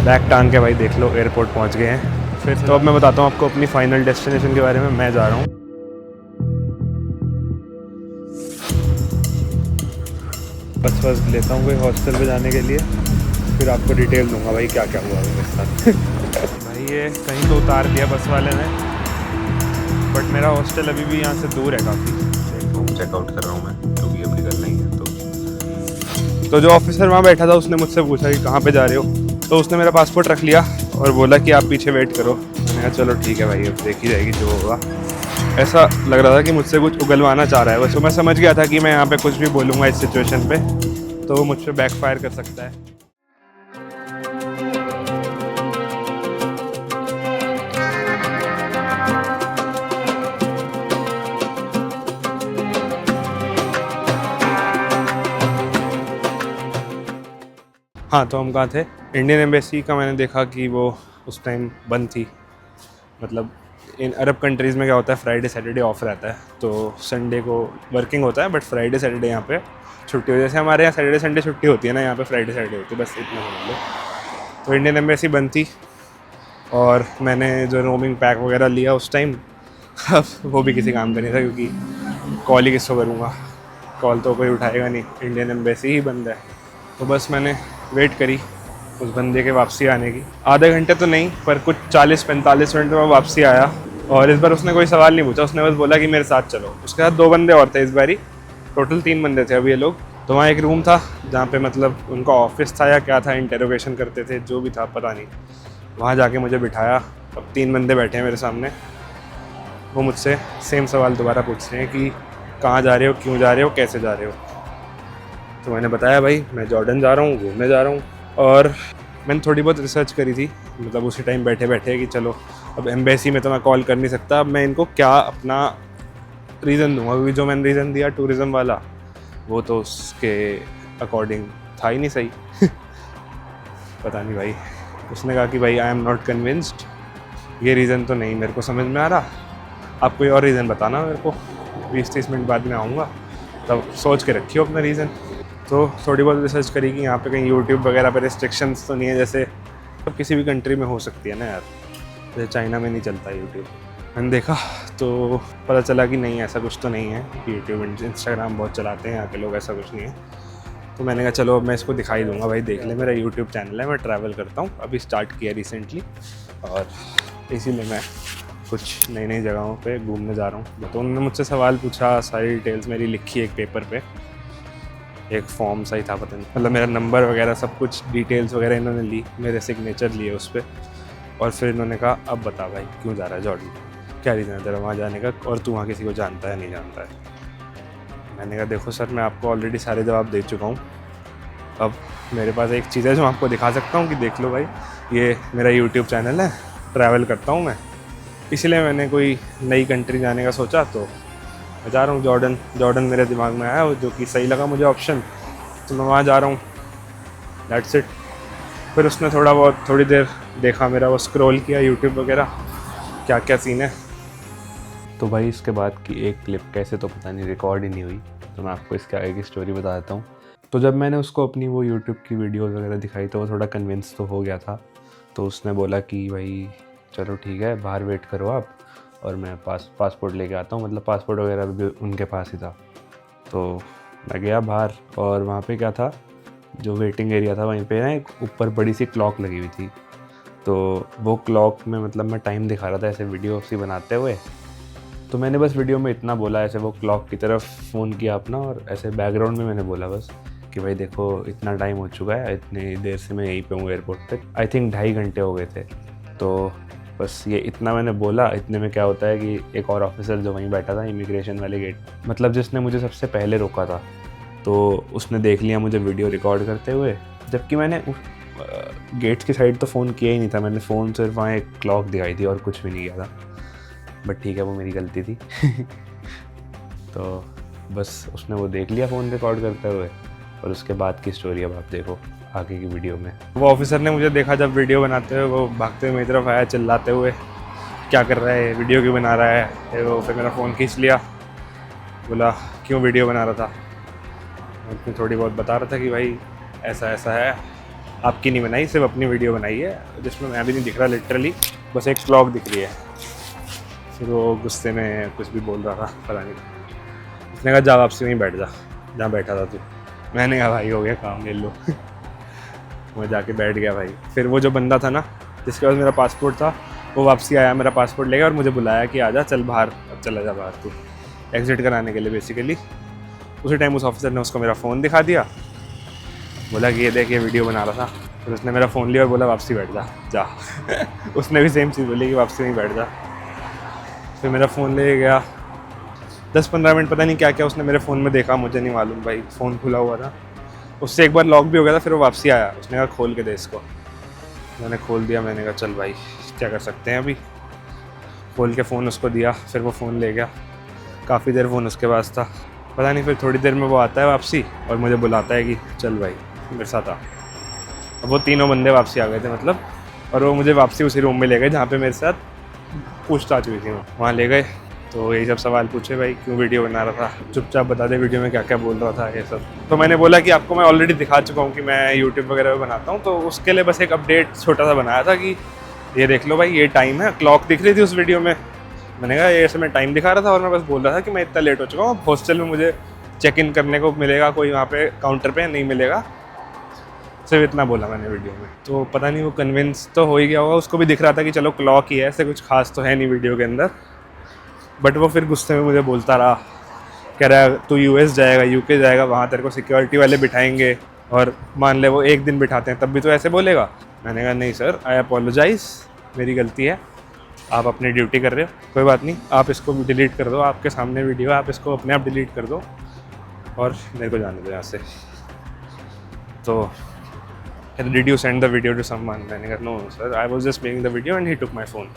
Bag टांग के भाई देख लो एयरपोर्ट पहुंच गए हैं। फिर तो अब मैं बताता हूँ आपको अपनी फाइनल डेस्टिनेशन के बारे में। मैं जा रहा हूँ बस लेता हूँ कोई हॉस्टल पे जाने के लिए, फिर आपको डिटेल दूंगा भाई क्या क्या हुआ मेरे साथ। भाई ये कहीं तो उतार दिया बस वाले ने, बट मेरा हॉस्टल अभी भी यहाँ से दूर है काफ़ी। होम चेकआउट कर रहा हूँ मैं क्योंकि अब निकलना ही है। तो जो ऑफिसर वहाँ बैठा था उसने मुझसे पूछा कि कहाँ पे जा रहे हो, तो उसने मेरा पासपोर्ट रख लिया और बोला कि आप पीछे वेट करो। मैंने कहा चलो ठीक है भाई, अब देखी जाएगी जो होगा। ऐसा लग रहा था कि मुझसे कुछ उगलवाना चाह रहा है, वैसे मैं समझ गया था कि मैं यहाँ पे कुछ भी बोलूँगा इस सिचुएशन पे तो वो मुझ पर बैकफायर कर सकता है। हाँ, तो हम कहाँ थे, इंडियन एम्बेसी का मैंने देखा कि वो उस टाइम बंद थी। मतलब इन अरब कंट्रीज़ में क्या होता है, फ्राइडे सैटरडे ऑफ रहता है, तो संडे को वर्किंग होता है, बट फ्राइडे सैटरडे यहाँ पे छुट्टी हो। जैसे हमारे यहाँ सैटरडे संडे छुट्टी होती है ना, यहाँ पे फ्राइडे सैटरडे होती है, बस इतना समझ लो। तो इंडियन एम्बेसी बंद थी और मैंने जो रोमिंग पैक वगैरह लिया उस टाइम, अब वो भी किसी काम का नहीं था क्योंकि कॉल ही किसको करूँगा, कॉल तो कोई उठाएगा नहीं, इंडियन एम्बेसी ही बंद है। तो बस मैंने वेट करी उस बंदे के वापसी आने की। आधे घंटे तो नहीं पर कुछ 40-45 मिनट में वो वापसी आया और इस बार उसने कोई सवाल नहीं पूछा, उसने बस बोला कि मेरे साथ चलो। उसके साथ 2 बंदे और थे इस बारी, टोटल 3 बंदे थे अब ये लोग। तो वहाँ एक रूम था जहाँ पे मतलब उनका ऑफिस था या क्या था, इंटेरोगेशन करते थे, जो भी था पता नहीं। वहाँ जाके मुझे बिठाया, अब 3 बंदे बैठे हैं मेरे सामने। वो मुझसे सेम सवाल दोबारा पूछ रहे हैं कि कहाँ जा रहे हो, क्यों जा रहे हो, कैसे जा रहे हो। तो मैंने बताया भाई मैं जॉर्डन जा रहा हूँ, घूमने जा रहा हूँ। और मैंने थोड़ी बहुत रिसर्च करी थी मतलब उसी टाइम बैठे बैठे कि चलो अब एम्बेसी में तो मैं कॉल कर नहीं सकता, अब मैं इनको क्या अपना रीज़न दूंगा, क्योंकि जो मैंने रीज़न दिया टूरिज़म वाला वो तो उसके अकॉर्डिंग था ही नहीं सही। पता नहीं भाई, उसने कहा कि भाई आई एम नॉट कन्विंस्ड, ये रीज़न तो नहीं मेरे को समझ में आ रहा, आप कोई और रीज़न बताना मेरे को, 20-30 मिनट बाद में आऊँगा, तब सोच के रखियो अपना रीज़न। तो थोड़ी बहुत रिसर्च करी कि यहाँ पे कहीं यूट्यूब वगैरह पे रिस्ट्रिक्शंस तो नहीं है, जैसे अब किसी भी कंट्री में हो सकती है ना यार, जैसे चाइना में नहीं चलता यूट्यूब। मैंने देखा तो पता चला कि नहीं ऐसा कुछ तो नहीं है, यूट्यूब इंस्टाग्राम बहुत चलाते हैं यहाँ के लोग, ऐसा कुछ नहीं है। तो मैंने कहा चलो अब मैं इसको दिखाई दूंगा भाई, देख ले मेरा यूट्यूब चैनल है, मैं ट्रैवल करता हूँ, अभी स्टार्ट किया रिसेंटली, और इसीलिए मैं कुछ नई नई जगहों पे घूमने जा रहा हूँ। तो उन्होंने मुझसे सवाल पूछा, सारी डिटेल्स मेरी लिखी एक पेपर पे, एक फॉर्म सा ही था पता नहीं, मतलब मेरा नंबर वगैरह सब कुछ डिटेल्स वगैरह इन्होंने ली, मेरे सिग्नेचर लिए उस पर। और फिर इन्होंने कहा अब बता भाई क्यों जा रहा है जॉर्डन, क्या रीज़न है तेरा वहाँ जाने का, और तू वहाँ किसी को जानता है नहीं जानता है। मैंने कहा देखो सर मैं आपको ऑलरेडी सारे जवाब दे चुका हूँ, अब मेरे पास एक चीज़ है जो आपको दिखा सकता हूँ कि देख लो भाई, ये मेरा यूट्यूब चैनल है, ट्रैवल करता हूँ मैं, इसलिए मैंने कोई नई कंट्री जाने का सोचा तो मैं जा रहा हूँ जॉर्डन। जॉर्डन मेरे दिमाग में आया जो कि सही लगा मुझे ऑप्शन, तो मैं वहाँ जा रहा हूँ, दैट्स इट। फिर उसने थोड़ी देर देखा मेरा, वो स्क्रॉल किया यूट्यूब वगैरह क्या क्या सीन है। तो भाई इसके बाद की एक क्लिप कैसे तो पता नहीं रिकॉर्ड ही नहीं हुई, तो मैं आपको इसके आगे की स्टोरी बता देता हूँ। तो जब मैंने उसको अपनी वो यूट्यूब की वीडियोज़ वगैरह दिखाई तो वो थोड़ा कन्विंस तो हो गया था। तो उसने बोला कि भाई चलो ठीक है बाहर वेट करो आप, और मैं पासपोर्ट लेके आता हूँ, मतलब पासपोर्ट वगैरह भी उनके पास ही था। तो मैं गया बाहर और वहाँ पे क्या था, जो वेटिंग एरिया था वहीं पे ना एक ऊपर बड़ी सी क्लॉक लगी हुई थी। तो वो क्लॉक में मतलब मैं टाइम दिखा रहा था ऐसे वीडियो सी बनाते हुए। तो मैंने बस वीडियो में इतना बोला, ऐसे वो क्लॉक की तरफ फ़ोन किया अपना, और ऐसे बैकग्राउंड में मैंने बोला बस कि भाई देखो इतना टाइम हो चुका है, इतनी देर से मैं यहीं पे हूँ एयरपोर्ट पे, आई थिंक 2.5 घंटे हो गए थे। तो बस ये इतना मैंने बोला। इतने में क्या होता है कि एक और ऑफिसर जो वहीं बैठा था इमिग्रेशन वाले गेट, मतलब जिसने मुझे सबसे पहले रोका था, तो उसने देख लिया मुझे वीडियो रिकॉर्ड करते हुए, जबकि मैंने गेट्स की साइड तो फ़ोन किया ही नहीं था, मैंने फ़ोन सिर्फ वहाँ एक क्लॉक दिखाई थी और कुछ भी नहीं किया था। बट ठीक है वो मेरी गलती थी। तो बस उसने वो देख लिया फ़ोन रिकॉर्ड करते हुए, और उसके बाद की स्टोरी अब आप देखो आगे की वीडियो में। वो ऑफिसर ने मुझे देखा जब वीडियो बनाते हुए, वो भागते हुए मेरी तरफ आया चिल्लाते हुए, क्या कर रहा है, वीडियो क्यों बना रहा है। वो फिर मेरा फ़ोन खींच लिया, बोला क्यों वीडियो बना रहा था। उसने थोड़ी बहुत बता रहा था कि भाई ऐसा ऐसा है, आपकी नहीं बनाई, सिर्फ अपनी वीडियो बनाई है जिसमें मैं भी नहीं दिख रहा लिटरली, बस एक क्लॉक दिख रही है। फिर वो गुस्से में कुछ भी बोल रहा था, पता नहीं। उसने कहा जा वापसी वहीं बैठ जा जहाँ बैठा था तू। मैंने कहा भाई हो गया काम, ले लो। मैं जाके बैठ गया भाई। फिर वो जो बंदा था ना जिसके पास मेरा पासपोर्ट था, वो वापसी आया, मेरा पासपोर्ट ले गया और मुझे बुलाया कि आजा चल बाहर, अब चला जा बाहर तू, एग्ज़िट कराने के लिए बेसिकली। उसी टाइम उस ऑफिसर ने उसको मेरा फ़ोन दिखा दिया, बोला कि ये देख ये वीडियो बना रहा था। फिर उसने मेरा फ़ोन लिया और बोला वापसी बैठ जा जा। उसने भी सेम चीज़ बोली कि वापसी वहीं बैठ जा। फिर मेरा फ़ोन ले गया। 10-15 मिनट पता नहीं क्या क्या उसने मेरे फ़ोन में देखा, मुझे नहीं मालूम भाई, फ़ोन खुला हुआ था। उससे एक बार लॉक भी हो गया था। फिर वो वापसी आया, उसने कहा खोल के दे इसको। मैंने खोल दिया। मैंने कहा चल भाई क्या कर सकते हैं अभी। खोल के फ़ोन उसको दिया, फिर वो फ़ोन ले गया। काफ़ी देर फ़ोन उसके पास था, पता नहीं। फिर थोड़ी देर में वो आता है वापसी और मुझे बुलाता है कि चल भाई मेरे साथ आ। अब वो तीनों बंदे वापसी आ गए थे मतलब, और वो मुझे वापसी उसी रूम में ले गए जहाँ पे मेरे साथ पूछताछ हुई थी। वहाँ ले गए तो यही सब सवाल पूछे, भाई क्यों वीडियो बना रहा था, चुपचाप बता दे वीडियो में क्या क्या बोल रहा था, ये सब। तो मैंने बोला कि आपको मैं ऑलरेडी दिखा चुका हूँ कि मैं यूट्यूब वगैरह पे बनाता हूँ, तो उसके लिए बस एक अपडेट छोटा सा बनाया था कि ये देख लो भाई ये टाइम है। क्लॉक दिख रही थी उस वीडियो में। मैंने कहा ये ऐसे मैं टाइम दिखा रहा था और मैं बस बोल रहा था कि मैं इतना लेट हो चुका हूँ, हॉस्टल में मुझे चेक इन करने को मिलेगा कोई वहाँ पे काउंटर पे, नहीं मिलेगा। सिर्फ इतना बोला मैंने वीडियो में। तो पता नहीं वो कन्विंस तो हो ही गया होगा, उसको भी दिख रहा था कि चलो क्लॉक ही है, ऐसे कुछ खास तो है नहीं वीडियो के अंदर। बट वो फिर गुस्से में मुझे बोलता रहा, कह रहा है तू यूएस जाएगा, यूके जाएगा, वहाँ तेरे को सिक्योरिटी वाले बिठाएंगे, और मान ले वो एक दिन बिठाते हैं तब भी तो ऐसे बोलेगा। मैंने कहा नहीं सर, आई अपोलोजाइज़, मेरी गलती है, आप अपनी ड्यूटी कर रहे हो, कोई बात नहीं, आप इसको डिलीट कर दो, आपके सामने वीडियो है, आप इसको अपने आप डिलीट कर दो और मेरे को जाने दो यहाँ से। तो did you send the video to someone? मैंने कहा no sir, I was just making the video and he took my phone.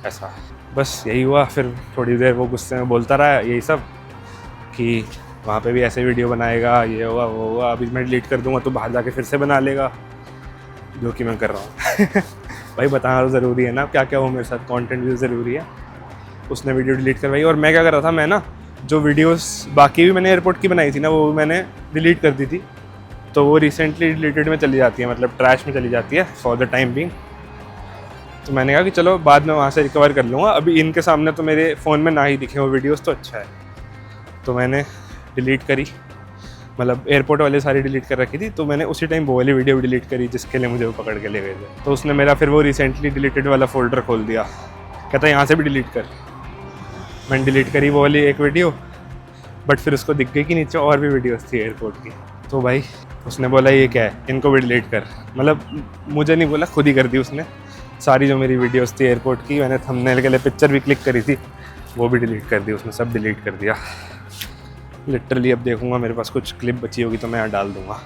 ऐसा बस यही हुआ। फिर थोड़ी देर वो गुस्से में बोलता रहा यही सब कि वहाँ पे भी ऐसे वीडियो बनाएगा, ये होगा वो होगा, अभी मैं डिलीट कर दूँगा तो बाहर जाके फिर से बना लेगा, जो कि मैं कर रहा हूँ। भाई बताना तो ज़रूरी है ना क्या क्या हो मेरे साथ, कंटेंट भी ज़रूरी है। उसने वीडियो डिलीट करवाई और मैं क्या कर रहा था, मैं ना जो वीडियोस बाकी भी मैंने एयरपोर्ट की बनाई थी ना, वो मैंने डिलीट कर दी थी। तो वो रिसेंटली डिलीटेड में चली जाती है, मतलब ट्रैश में चली जाती है फॉर द टाइम बीइंग। तो मैंने कहा कि चलो बाद में वहाँ से रिकवर कर लूँगा, अभी इनके सामने तो मेरे फ़ोन में ना ही दिखे वो वीडियोस तो अच्छा है। तो मैंने डिलीट करी, मतलब एयरपोर्ट वाले सारी डिलीट कर रखी थी। तो मैंने उसी टाइम वो वाली वीडियो भी डिलीट करी जिसके लिए मुझे वो पकड़ के ले गए थे। तो उसने मेरा फिर वो रिसेंटली डिलीटेड वाला फ़ोल्डर खोल दिया, कहता यहाँ से भी डिलीट कर। मैंने डिलीट करी वो वाली एक वीडियो, बट फिर उसको दिख गई कि नीचे और भी वीडियोस थी एयरपोर्ट की। तो भाई उसने बोला ये क्या है, इनको भी डिलीट कर। मतलब मुझे नहीं बोला, खुद ही कर दी उसने। सारी जो मेरी वीडियोस थी एयरपोर्ट की, मैंने थंबनेल के लिए पिक्चर भी क्लिक करी थी, वो भी डिलीट कर दी उसने, सब डिलीट कर दिया लिटरली। अब देखूंगा मेरे पास कुछ क्लिप बची होगी तो मैं यहाँ डाल दूँगा,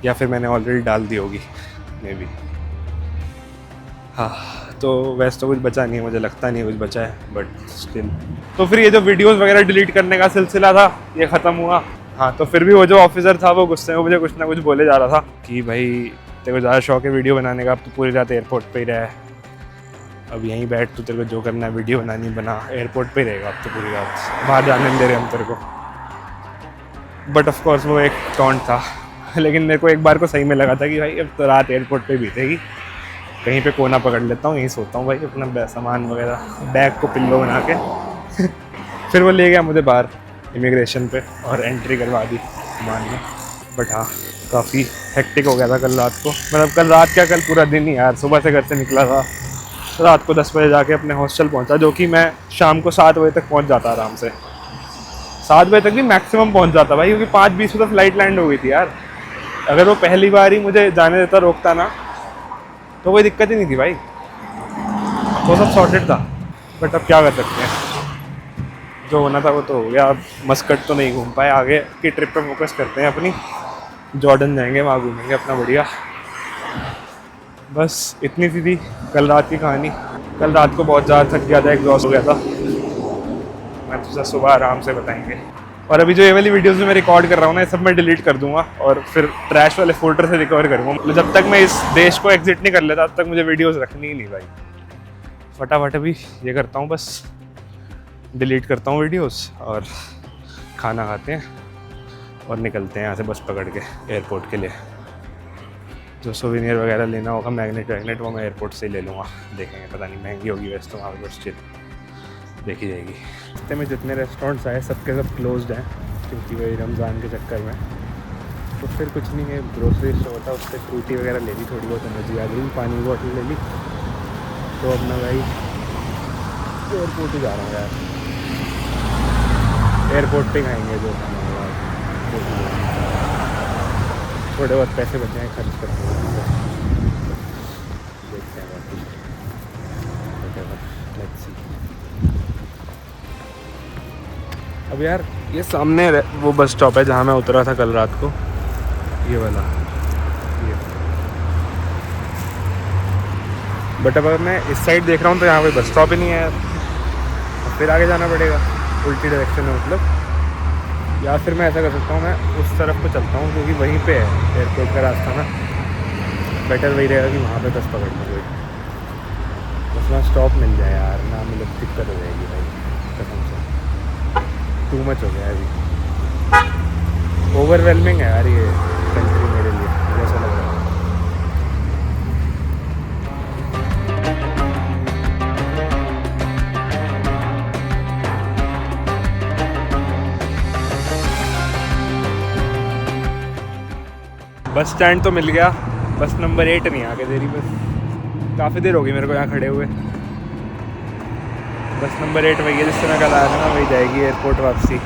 या फिर मैंने ऑलरेडी डाल दी होगी मे बी। हाँ तो वैसे तो कुछ बचा नहीं है, मुझे लगता नहीं कुछ बचा है, बट स्टिल। तो फिर ये जो वीडियोस वगैरह डिलीट करने का सिलसिला था ये ख़त्म हुआ। हाँ तो फिर भी वो जो ऑफिसर था वो गुस्से में मुझे कुछ ना कुछ बोले जा रहा था कि भाई तेरे को ज़्यादा शौक है वीडियो बनाने का, अब तो पूरी रात एयरपोर्ट पे ही रहा है, अब यहीं बैठ, तो तेरे को जो करना है वीडियो बनानी बना, एयरपोर्ट पे रहेगा अब तो पूरी रात, बाहर जाने नहीं दे रहे हम तेरे को। बट ऑफ कोर्स वो एक टॉन्ट था। लेकिन मेरे को एक बार को सही में लगा था कि भाई अब तो रात एयरपोर्ट पे बीतेगी, कहीं पे कोना पकड़ लेता हूँ, यहीं सोता हूँ भाई, अपना सामान वगैरह बैग को पिल्लो बना के। फिर वो ले गया मुझे बाहर इमिग्रेशन पे और एंट्री करवा दी सामान में। बट हाँ काफ़ी हेक्टिक हो गया था कल रात को, मतलब कल रात क्या, कल पूरा दिन ही यार। सुबह से घर से निकला था, रात को 10 बजे जाके अपने हॉस्टल पहुंचा, जो कि मैं शाम को 7 बजे तक पहुंच जाता आराम से। 7 बजे तक भी मैक्सिमम पहुंच जाता भाई, क्योंकि 5:20 में तो फ्लाइट लैंड हो गई थी यार। अगर वो पहली बार ही मुझे जाने देता, रोकता ना, तो कोई दिक्कत ही नहीं थी भाई, वो सब सॉर्टेड था। बट अब क्या कर सकते हैं, जो होना था वो तो हो गया। अब मस्कट तो नहीं घूम पाए, आगे की ट्रिप पे फोकस करते हैं अपनी। जॉर्डन जाएंगे, वहाँ घूमेंगे अपना बढ़िया। बस इतनी सी थी कल रात की कहानी। कल रात को बहुत ज़्यादा थक गया था, एग्जॉस्ट हो गया था। मैं तो सुबह आराम से बताएंगे। और अभी जो ये वाली वीडियोस में मैं रिकॉर्ड कर रहा हूँ ना, ये सब मैं डिलीट कर दूंगा और फिर ट्रैश वाले फोल्डर से रिकवर करूँगा। जब तक मैं इस देश को एग्जिट नहीं कर लेता तब तक मुझे वीडियोस रखनी ही नहीं भाई। फटाफट अभी ये करता हूँ, बस डिलीट करता हूँ वीडियोस और खाना खाते हैं और निकलते हैं यहाँ से बस पकड़ के एयरपोर्ट के लिए। जो सोवेनियर वगैरह लेना होगा, मैग्नेट वैग्नेट, वो मैं एयरपोर्ट से ही ले लूँगा। देखेंगे, पता नहीं महंगी होगी वैसे तो वहाँ पर, बस चिल देखी जाएगी। रास्ते में जितने रेस्टोरेंट्स आए सबके सब क्लोज्ड हैं, क्योंकि वही रमज़ान के चक्कर में। तो फिर कुछ नहीं है, ग्रोसरी स्टोर था, उससे फ्रूटी वगैरह ले ली, थोड़ी बहुत एनर्जी आ गई, पानी की बॉटल ले ली। तो अब मैं भाई एयरपोर्ट ही जा रहा हूँ यार, एयरपोर्ट पे खाएंगे जो खाना होगा। थोड़े बहुत पैसे बचे हैं, खर्च करते हैं, देखते हैं बाकी। Let's see. अब यार ये सामने वो बस स्टॉप है जहाँ मैं उतरा था कल रात को, ये वाला, ये। बट अब अगर मैं इस साइड देख रहा हूँ तो यहाँ पे बस स्टॉप ही नहीं है यार, फिर आगे जाना पड़ेगा उल्टी डायरेक्शन में मतलब। या फिर मैं ऐसा कर सकता हूँ, मैं उस तरफ को चलता हूँ क्योंकि वहीं पे है एयरपोर्ट का रास्ता ना। बेटर वही रहेगा कि वहाँ पे बस पकड़ लूँ कोई, बस वहाँ स्टॉप मिल जाए यार, ना मिले दिक्कत हो जाएगी भाई कसम से। टू मच हो गया अभी, ओवरवेलमिंग है यार ये कंट्री मेरे लिए, मुझे ऐसा लग रहा है। बस स्टैंड तो मिल गया, बस नंबर 8 नहीं आगे तेरी बस, काफ़ी देर हो गई मेरे को यहाँ खड़े हुए। बस नंबर 8 वही है जिससे मैं कल आया था ना, वही जाएगी एयरपोर्ट वापसी।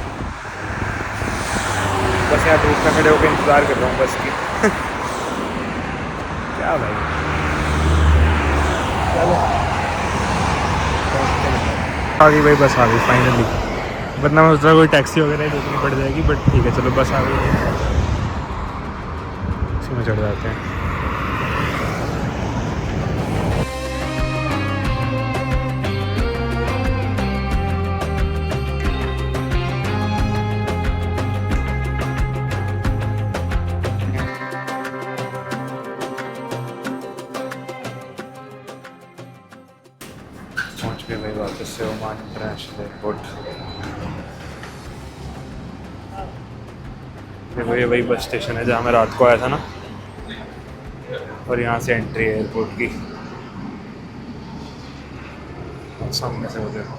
बस यहाँ धूप में खड़े होकर इंतज़ार कर रहा हूँ बस की। क्या भाई, चलो आ गई भाई, बस आ गई फाइनली। वरना मैं उस तरह कोई टैक्सी वगैरह देखनी पड़ जाएगी, बट ठीक है चलो बस आ गई, इसी में चढ़ जाते हैं। पहुँच गए भाई वापस से ओमान इंटरनेशनल एयरपोर्ट। देखो ये वही बस स्टेशन है जहाँ मैं रात को आया था ना, और यहाँ से एंट्री है एयरपोर्ट की, और सामने से वो देखो।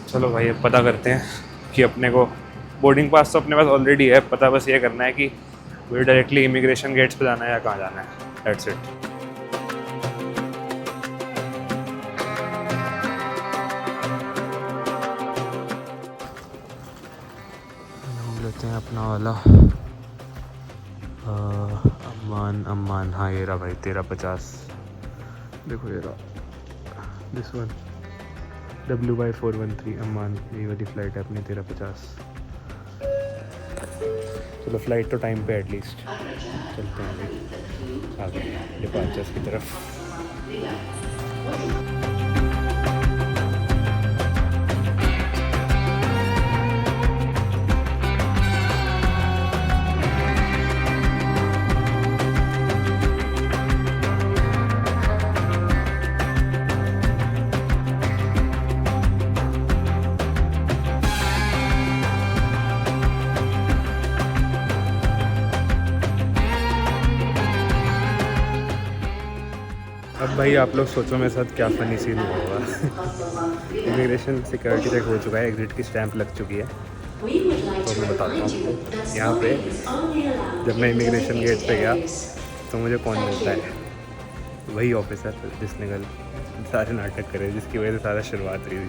चलो भाई अब पता करते हैं कि अपने को बोर्डिंग पास तो अपने पास ऑलरेडी है, पता बस ये करना है कि वो डायरेक्टली इमिग्रेशन गेट्स पे जाना है या कहाँ जाना है, दैट्स इट। हम लेते हैं अपना वाला अम्मान, हाँ ये रहा भाई 1350, देखो ये रहा दिस वन WY413 अम्मान, यही वाली फ़्लाइट है अपनी 1350। चलो फ़्लाइट तो टाइम पे एटलीस्ट, चलते हैं भाई आगे डिपार्चर्स की तरफ। अब भाई आप लोग सोचो मेरे साथ क्या फ़नी सीन हुआ होगा। इमिग्रेशन सिक्योरिटी चेक हो चुका है, एग्ज़िट की स्टैंप लग चुकी है। तो मैं बताता हूँ, यहाँ पे जब मैं इमिग्रेशन गेट पे गया तो मुझे कौन मिलता है, वही ऑफिसर जिसने कल सारे नाटक करे, जिसकी वजह से सारा शुरुआत हुई थी।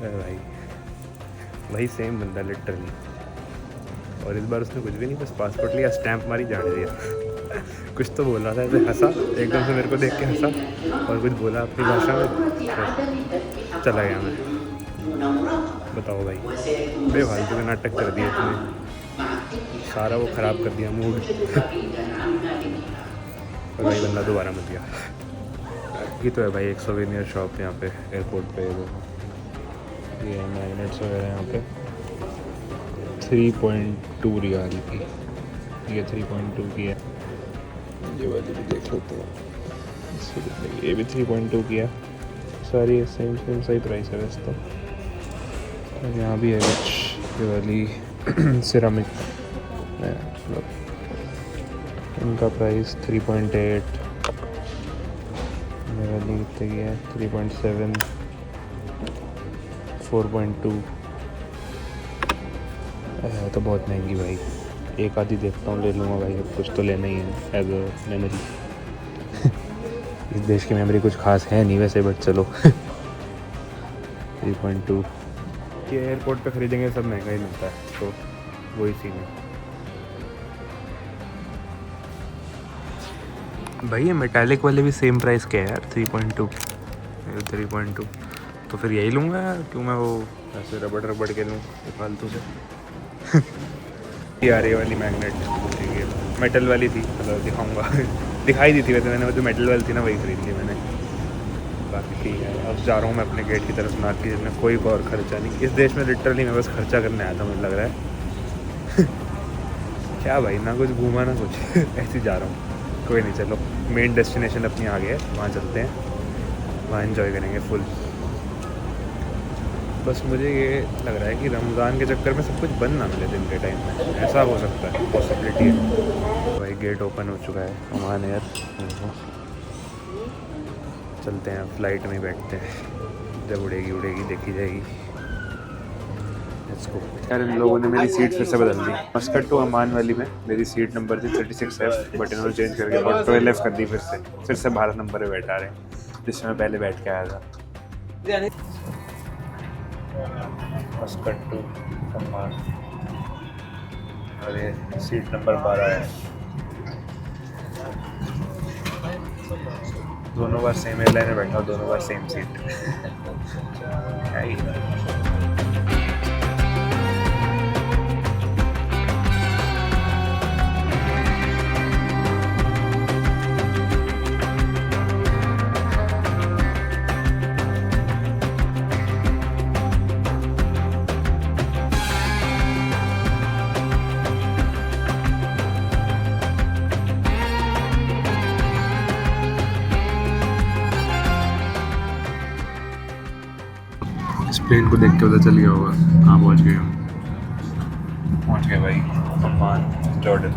अरे भाई वही सेम बंदा लिटरली, और इस बार उसने कुछ भी नहीं, बस पासपोर्ट लिया, स्टैंप मारी, जाने दिया। कुछ तो बोल रहा था, ऐसे हंसा एकदम से, मेरे को देख के हंसा और कुछ बोला अपनी भाषा में, चला गया मैं। बताओ भाई, बेफालतू के नाटक कर दिए तुमने, सारा वो ख़राब कर दिया मूड। और भाई बंदा दोबारा मत गया। ये तो है भाई एक सोवेनियर शॉप यहाँ पे एयरपोर्ट पे, ये मैग्नेट्स वगैरह यहाँ पे 3.2 रियाल की, ये 3.2 की है। ये वाली भी देख लेते हैं, ये भी 3.2 की है, सारी सेम सही प्राइस है वैसे तो। और यहाँ भी है कुछ, ये वाली सिरामिक मतलब इनका प्राइस 3.8, मेरा लिए कितने की है 3.7, 4.2 है तो बहुत महंगी भाई। एक आधी देखता हूँ ले लूँगा भाई, अब कुछ तो लेना ही है एज अ मेमोरी। इस देश की मेमोरी कुछ खास है नहीं वैसे, बट चलो 3.2 ये एयरपोर्ट पे ख़रीदेंगे सब महंगा ही मिलता है, तो वही सीन है भाई। ये मेटालिक वाले भी सेम प्राइस के है यार, 3.2 तो फिर यही लूँगा यार, क्यों मैं वो ऐसे रबड़ के लूँ फालतू से। ये आ रही वाली मैग्नेट, ये मेटल वाली थी, मतलब दिखाऊंगा दिखाई दी थी वैसे मैंने, वो जो मेटल वाली थी ना वही खरीद ली मैंने। बाकी ठीक है, अब जा रहा हूँ मैं अपने गेट की तरफ नार्थ की, जिसमें कोई और खर्चा नहीं। इस देश में लिटरली मैं बस खर्चा करने आया था, मुझे लग रहा है क्या भाई, ना कुछ घूमा ना कुछ ऐसे ही जा रहा हूँ। कोई नहीं, चलो मेन डेस्टिनेशन अपनी आ गया है, वहाँ चलते हैं, वहाँ एंजॉय करेंगे फुल। बस मुझे ये लग रहा है कि रमज़ान के चक्कर में सब कुछ बंद ना मिले दिन के टाइम में, ऐसा हो सकता है, पॉसिबिलिटी है। भाई गेट ओपन हो चुका है ओमान एयर, चलते हैं फ़्लाइट में ही बैठते हैं, जब उड़ेगी देखी जाएगी। Let's go. यार इन लोगों ने मेरी सीट फिर से बदल दी, मस्कट टू ओमान वाली में मेरी सीट नंबर थी 36F, बट इन्होंने चेंज करके 12F कर दी, फिर से 12 नंबर पे बैठा रहे हैं, जिसमें मैं पहले बैठ के आया था। मस्कट टू ओमान और ये सीट नंबर 12 है। दोनों बार सेम एयरलाइन में बैठा, दोनों बार सेम सीट क्या ही इस प्लेन को देख के पता चल गया होगा कहाँ पहुँच गए हम। पहुँच गए भाई ओमान जॉर्डन।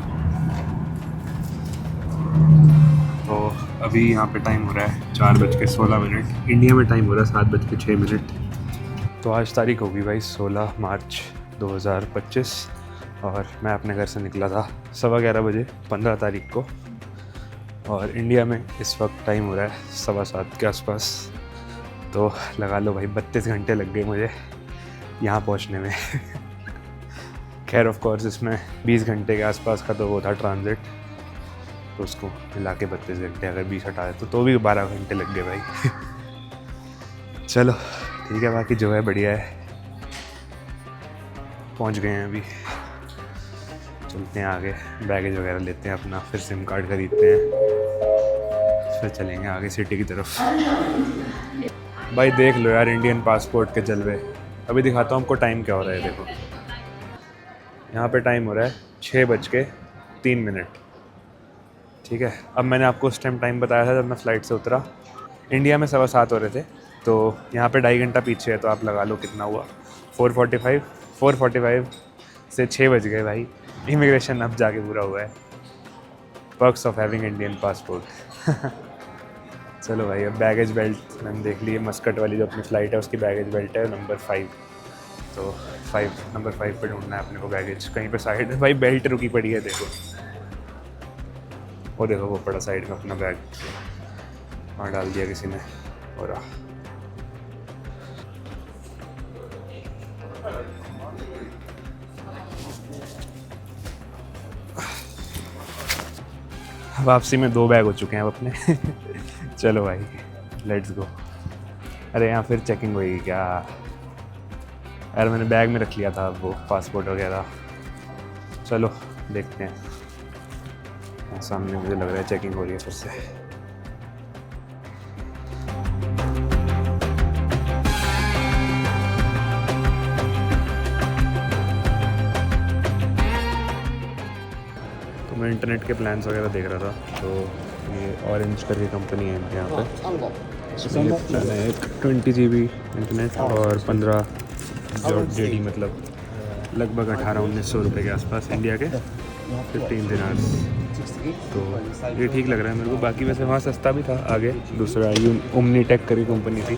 तो अभी यहाँ पे टाइम हो रहा है 4:16। इंडिया में टाइम हो रहा है 7:06। तो आज तारीख होगी भाई 16 मार्च 2025 और मैं अपने घर से निकला था 11:15 बजे 15 तारीख को, और इंडिया में इस वक्त टाइम हो रहा है 7:15 के आसपास। तो लगा लो भाई 32 घंटे लग गए मुझे यहाँ पहुँचने में खैर ऑफ कोर्स इसमें 20 घंटे के आसपास का तो वो था ट्रांजिट, तो उसको मिला के 32 घंटे, अगर 20 हटा दे तो भी 12 घंटे लग गए भाई चलो ठीक है, बाकी जो है बढ़िया है, पहुँच गए हैं अभी। चलते हैं आगे, बैगेज वगैरह लेते हैं अपना, फिर सिम कार्ड खरीदते हैं, फिर चलेंगे आगे सिटी की तरफ। भाई देख लो यार इंडियन पासपोर्ट के जलवे। अभी दिखाता हूँ आपको टाइम क्या हो रहा है, देखो यहाँ पे टाइम हो रहा है 6:03। ठीक है, अब मैंने आपको उस टाइम बताया था जब मैं फ़्लाइट से उतरा, इंडिया में 7:15 हो रहे थे, तो यहाँ पे 2.5 घंटा पीछे है, तो आप लगा लो कितना हुआ 4:45 से 6 बज गए भाई। इमिग्रेशन अब जाके पूरा हुआ है, perks of having Indian passport चलो भाई, अब बैगेज बेल्ट मैंने देख ली है, मस्कट वाली जो अपनी फ़्लाइट है उसकी बैगेज बेल्ट है नंबर 5, तो नंबर 5 पे ढूंढना है अपने को बैगेज, कहीं पे साइड में भाई बेल्ट रुकी पड़ी है, देखो वो देखो वो पड़ा साइड में अपना बैग, वहाँ डाल दिया किसी ने। और वापसी में 2 बैग हो चुके हैं अब अपने चलो भाई लेट्स गो। अरे यहाँ फिर चेकिंग होगी क्या यार, मैंने बैग में रख लिया था वो पासपोर्ट वगैरह। चलो देखते हैं, सामने मुझे लग रहा है चेकिंग हो रही है फिर से। तो मैं इंटरनेट के प्लान्स वगैरह देख रहा था, तो ये ऑरेंज करके कंपनी है इनके यहाँ पे, इसमें ये प्लान है 20 GB इंटरनेट और 15 जो डेली मतलब लगभग 1800-1900 रुपये के आसपास इंडिया के 15 दिनार्स। तो ये ठीक लग रहा है मेरे को। बाकी वैसे वहाँ सस्ता भी था आगे, दूसरा ओमनीटेक करके कंपनी थी,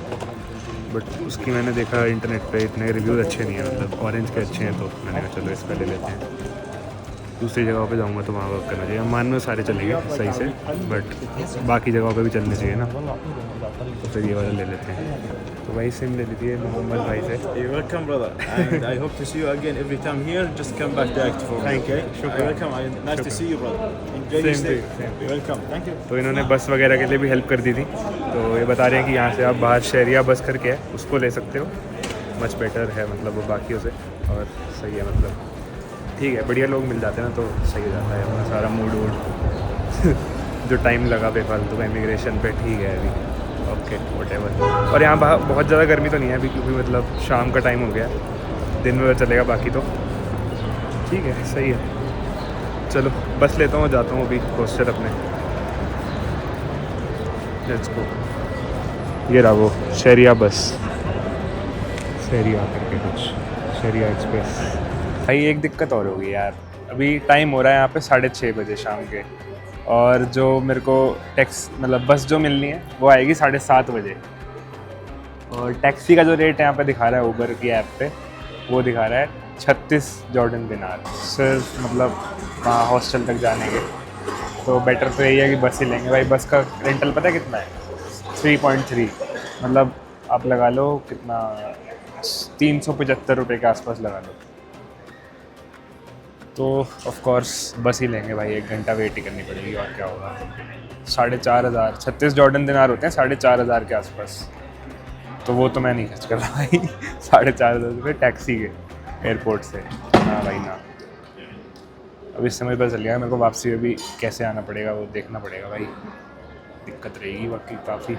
बट उसकी मैंने देखा इंटरनेट पे इतने रिव्यूज़ अच्छे नहीं हैं, मतलब ऑरेंज के अच्छे हैं, तो मैंने कहा चलो इसका ले लेते हैं। दूसरी जगहों पे जाऊँगा तो वहाँ वर्क करना चाहिए। मान में सारे चलेंगे सही से, बट बाकी जगहों पे भी चलने चाहिए ना, तो फिर ये वाला ले लेते हैं। तो भाई सिम ले लीजिए मोहम्मद भाई से। You're welcome, brother, and I hope to see you again every time here. Just come back direct for me. Thank you. Okay? You're welcome. Nice to see you, brother. Enjoy your stay. You're welcome. Thank you. तो इन्होंने बस वगैरह के लिए भी help कर दी थी, तो ये बता रहे हैं कि यहाँ से आप बाहर शहरिया बस करके है उसको ले सकते हो, मच बेटर है मतलब वो बाकियों से, और सही है मतलब ठीक है, बढ़िया लोग मिल जाते हैं ना तो सही हो जाता है अपना सारा मूड वूड जो टाइम लगा बेफालतू का इमिग्रेशन पे, ठीक है अभी ओके व्हाटएवर। और यहाँ बहुत ज़्यादा गर्मी तो नहीं है अभी, क्योंकि मतलब शाम का टाइम हो गया, दिन में चलेगा बाकी तो ठीक है सही है। चलो बस लेता हूँ, जाता हूँ अभी हॉस्टल अपने। Let's go. ये रहा वो शहरिया बस, शहरिया करके कुछ, शहरिया एक्सप्रेस। भाई एक दिक्कत और होगी यार, अभी टाइम हो रहा है यहाँ पे 6:30 बजे शाम के, और जो मेरे को टैक्स मतलब बस जो मिलनी है वो आएगी 7:30 बजे, और टैक्सी का जो रेट यहाँ पे दिखा रहा है ऊबर की ऐप पे, वो दिखा रहा है 36 जॉर्डन दिनार सिर्फ मतलब वहाँ हॉस्टल तक जाने के। तो बेटर तो यही है कि बस ही लेंगे भाई। बस का रेंटल पता है कितना है? 3.3, मतलब आप लगा लो कितना, 375 रुपये के आसपास लगा लो। तो ऑफ कोर्स बस ही लेंगे भाई, 1 घंटा वेट ही करनी पड़ेगी और क्या होगा। 4,500 36 जॉर्डन दिनार होते हैं 4,500 के आसपास, तो वो तो मैं नहीं खर्च कर रहा भाई 4,500 रुपये टैक्सी के एयरपोर्ट से, ना भाई ना। अब इस समय पता चल गया मेरे को वापसी में भी कैसे आना पड़ेगा, वो देखना पड़ेगा भाई, दिक्कत रहेगी बाकी काफ़ी।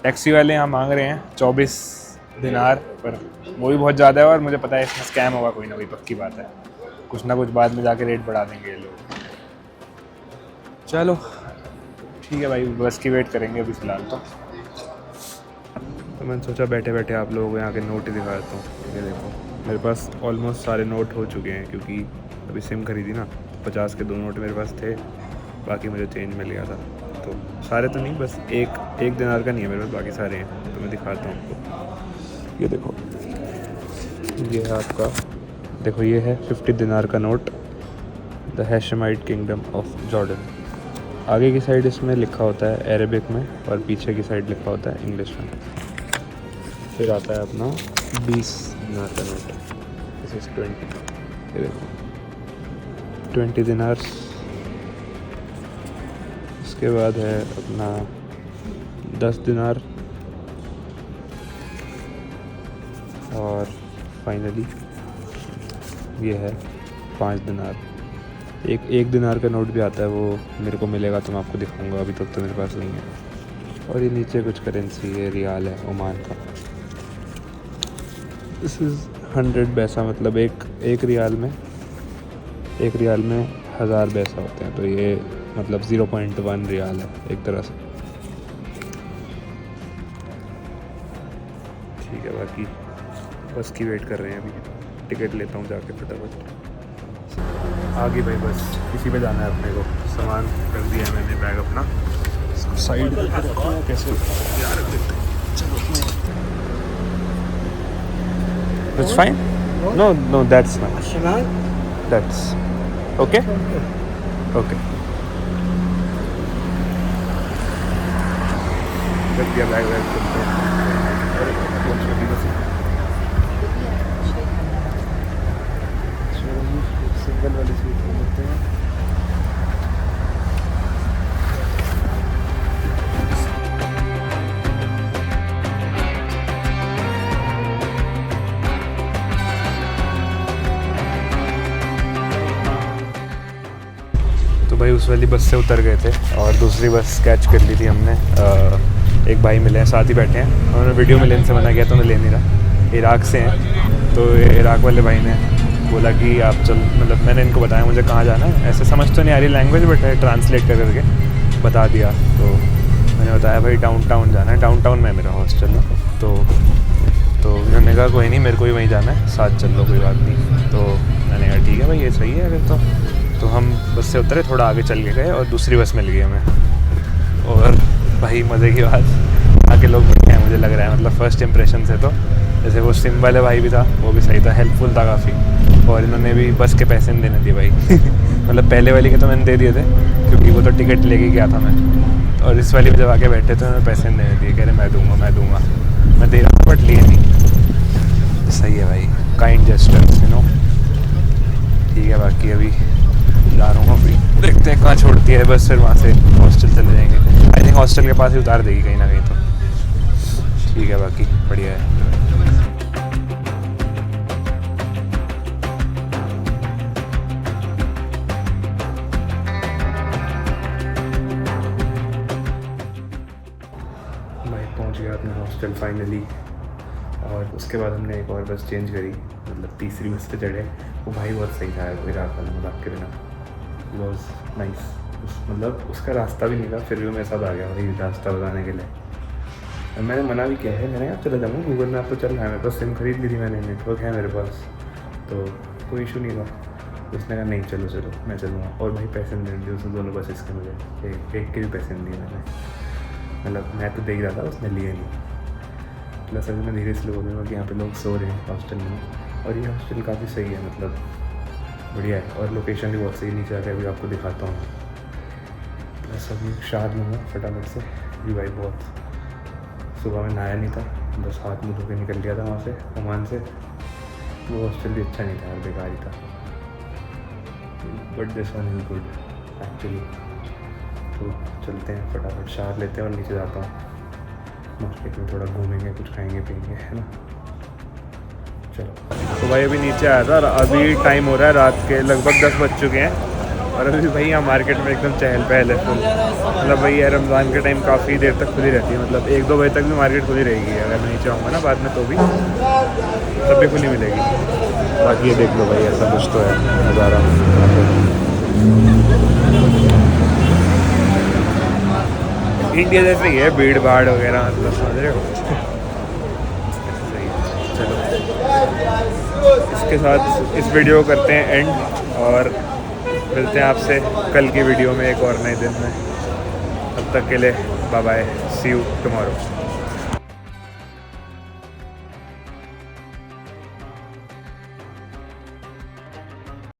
टैक्सी वाले यहाँ मांग रहे हैं 24 दिनार, पर वो भी बहुत ज़्यादा है, और मुझे पता है इसमें स्कैम होगा कोई ना कोई, पक्की बात है, कुछ ना कुछ बाद में जाके रेट बढ़ा देंगे ये लोग। चलो ठीक है भाई, बस की वेट करेंगे अभी फ़िलहाल तो मैंने सोचा बैठे बैठे आप लोगों को यहाँ के नोट ही दिखा देता हूँ। ये देखो मेरे पास ऑलमोस्ट सारे नोट हो चुके हैं, क्योंकि अभी सिम खरीदी ना, 50 के 2 नोट मेरे पास थे, बाकी मुझे चेंज मिल गया था। तो सारे तो नहीं, बस एक दिनार का नहीं है मेरे पास, बाकी सारे हैं, तो मैं दिखाता हूँ आपको। ये देखो, ये है आपका, देखो ये है 50 दिनार का note, the Hashemite Kingdom of Jordan. आगे की साइड इसमें लिखा होता है अरेबिक में, और पीछे की साइड लिखा होता है इंग्लिश में। फिर आता है अपना 20 दिनार का नोट, दिस इज़ 20, ये देखो 20 दिनार्स। उसके बाद है अपना 10 दिनार, और फाइनली ये है 5 दिनार। एक दिनार का नोट भी आता है, वो मेरे को मिलेगा तो मैं आपको दिखाऊंगा, अभी तक तो मेरे पास नहीं है। और ये नीचे कुछ करेंसी है, रियाल है ओमान का। दिस इज़ 100 पैसा, मतलब एक रियाल में 1000 पैसा होते हैं, तो ये मतलब 0.1 रियाल है एक तरह से। ठीक है, बाकी बस की वेट कर रहे हैं अभी, टिकट लेता हूँ जाके फटाफट। आगे भाई बस इसी पे जाना है अपने को। सामान कर दिया है मैंने, बैग अपना साइड कैसे यार रख देते हैं। चलो it's fine, no that's fine, that's okay okay. रख दिया बैग सिंगल वाली सीट ले लेते हैं। तो भाई उस वाली बस से उतर गए थे और दूसरी बस कैच कर ली थी हमने। एक भाई मिले हैं, साथ ही बैठे हैं, उन्होंने वीडियो में लेने से मना किया तो मैं ले नहीं रहा। इराक से हैं, तो इराक वाले भाई ने बोला कि आप चल, मतलब मैंने इनको बताया मुझे कहाँ जाना है, ऐसे समझ तो नहीं आ रही लैंग्वेज, बट ट्रांसलेट कर करके बता दिया। तो मैंने बताया भाई डाउनटाउन जाना है, डाउनटाउन में मेरा हॉस्टल है, तो तो उन्होंने कहा कोई नहीं, मेरे को भी वहीं जाना है, साथ चल लो, कोई बात नहीं। तो मैंने कहा ठीक है भाई, ये सही है अगर तो हम बस से उतरे, थोड़ा आगे चल के गए और दूसरी बस मिल गई हमें। और भाई मज़े की बात, आगे लोग बढ़िया हैं मुझे लग रहा है, मतलब फ़र्स्ट इंप्रेशन से तो जैसे वो सिम वाले भाई भी था, वो भी सही था, हेल्पफुल था काफ़ी। और इन्होंने भी बस के पैसे नहीं देने दिए भाई मतलब पहले वाली के तो मैंने दे दिए थे क्योंकि वो तो टिकट लेके गया था मैं, और इस वाली में जब आके बैठे तो उन्होंने पैसे नहीं देने दिए, कह रहे मैं दूंगा। मैं दे रहा था बट लिए नहीं। सही है भाई, काइंड जेस्चर्स, यू नो। ठीक है, बाकी अभी जा रहा हूँ, अभी देखते हैं कहाँ छोड़ती है बस, फिर वहाँ से हॉस्टल चले जाएंगे। आई थिंक हॉस्टल के पास ही उतार देगी कहीं ना कहीं, तो ठीक है, बाकी बढ़िया है। भाई पहुँच गया अपना हॉस्टल फाइनली, और उसके बाद हमने एक और बस चेंज करी, मतलब तीसरी बस पे चढ़े। वो भाई बहुत सही था इराक वाला, मतलब आपके बिना वॉज नाइस। मतलब उसका रास्ता भी नहीं था, फिर भी मेरे साथ आ गया भाई रास्ता बताने के लिए। और मैंने मना भी किया है, मैंने कहा चला जाऊँगा, गूगल मैप तो चल रहा है, मेरे पास सिम खरीद ली थी मैंने, नेटवर्क है मेरे पास, तो कोई इशू नहीं था। उसने कहा नहीं चलो मैं चलूँगा। और भाई पैसे नहीं दिए उसने दोनों बसेस के, मुझे एक के भी पैसे नहीं दिए मैंने, मतलब मैं तो दे ही रहा था, उसने लिए नहीं। प्लस अभी मैं धीरे से बोलूँगा कि यहाँ पे लोग सो रहे हैं हॉस्टल में, और ये हॉस्टल काफ़ी सही है, मतलब बढ़िया है, और लोकेशन भी बहुत सही, नीचे आके अभी आपको दिखाता हूँ। प्लस अभी शाद लूँगा फटाफट से, जी भाई बहुत सुबह में नहाया नहीं था, बस हाथ मुँह धो के निकल गया था वहाँ से ओमान से। वो हॉस्टल भी अच्छा नहीं था यार, बेकार ही था, but this one is good actually. तो चलते हैं फटाफट, शावर लेते हैं और नीचे जाता हूँ, मार्केट में थोड़ा घूमेंगे, कुछ खाएंगे पियेंगे, है ना। चलो तो भाई अभी नीचे आया था, और अभी टाइम हो रहा है रात के लगभग 10 बज चुके हैं, और अभी भाई यहाँ मार्केट में एकदम चहल पहल है फुल। मतलब भाई यार रमज़ान के टाइम काफ़ी देर तक खुली रहती है, मतलब 1-2 बजे तक भी मार्केट खुली रहेगी, अगर मैं नीचे आऊँगा ना बाद में तो भी तब भी खुली मिलेगी। बाकी ये देख लो भाई, ऐसा कुछ तो है नज़ारा। इंडिया जैसे ही है, भीड़ भाड़ वगैरह, मतलब समझ रहे हो। चलो इसके साथ इस वीडियो को करते हैं एंड, और मिलते हैं आपसे कल की वीडियो में एक और नए दिन में। तब तक के लिए bye bye, see you tomorrow.